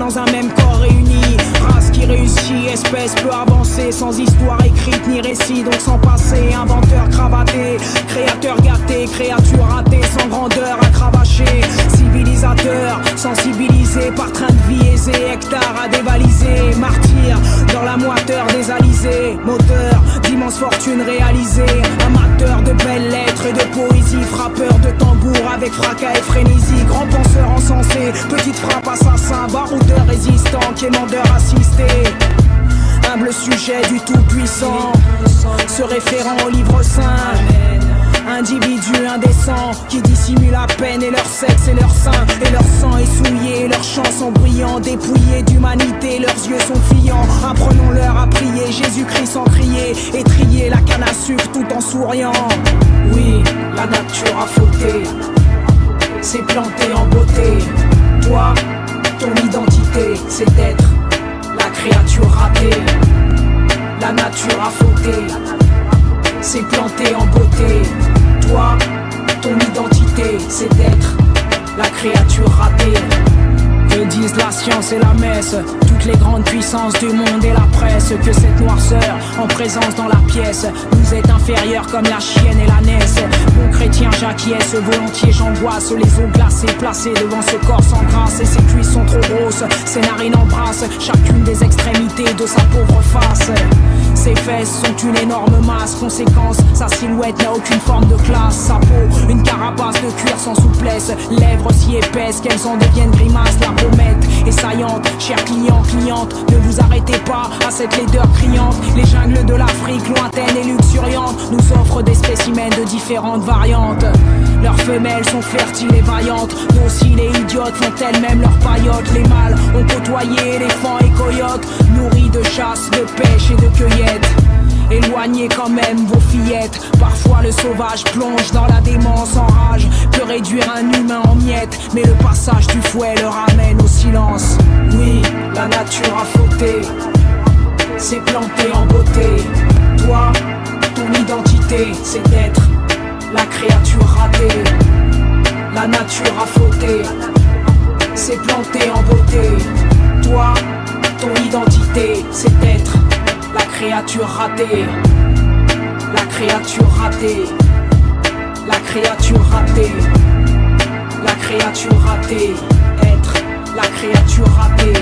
dans un même corps réuni. Race qui réussit, espèce peu avancée, sans histoire écrite ni récit, donc sans passé. Inventeur cravaté, créateur gâté, créature ratée, sans grandeur à cravacher. Civilisateur, sensibilisé par train de vie aisé, hectare à dévaliser. Martyr dans la moiteur des alizés, moteur d'immenses fortunes réalisées. Amateur de belles lettres et de poésie, frappeur de tambour avec fracas et frénésie. Grand penseur encensé, petite frappe assassin, baroudeur résistant, quémandeur assisté. Humble sujet du tout-puissant, se référant au livre saint. Individus indécents qui dissimulent à peine et leur sexe et leur sein. Et leur sang est souillé, leurs chants sont brillants. Dépouillés d'humanité, leurs yeux sont fuyants. Apprenons-leur à prier, Jésus-Christ sans crier. Et trier la canne à sucre tout en souriant. Oui, la nature a fauté, s'est plantée en beauté. Toi, ton identité, c'est d'être la créature ratée. La nature a fauté, s'est plantée en beauté. Toi, ton identité, c'est d'être la créature ratée. Que disent la science et la messe, toutes les grandes puissances du monde et la presse, que cette noirceur en présence dans la pièce nous est inférieure comme la chienne et la naisse. Bon chrétien j'acquiesce, volontiers j'angoisse, les eaux glacées placées devant ce corps sans grâce. Et ses cuisses sont trop grosses, ses narines embrassent chacune des extrémités de sa pauvre face. Ses fesses sont une énorme masse, conséquence, sa silhouette n'a aucune forme de classe. Sa peau, une carapace de cuir sans souplesse, lèvres si épaisses qu'elles en deviennent grimaces. La pommette est saillante, chers clients, clientes, ne vous arrêtez pas à cette laideur criante. Les jungles de l'Afrique, lointaines et luxuriantes, nous offrent des spécimens de différentes variantes. Leurs femelles sont fertiles et vaillantes, dociles et idiotes font elles-mêmes leurs paillotes. Les mâles ont côtoyé éléphants et coyotes, nourris de chasse, de pêche et de cueillette. Éloignez quand même vos fillettes. Parfois le sauvage plonge dans la démence en rage, peut réduire un humain en miettes, mais le passage du fouet le ramène au silence. Oui, la nature a fauté, s'est plantée en beauté. Toi, ton identité, c'est d'être la créature ratée. La nature a fauté, s'est plantée en beauté. Toi, ton identité, c'est d'être la créature ratée. La créature ratée. La créature ratée. La créature ratée. Être la créature ratée.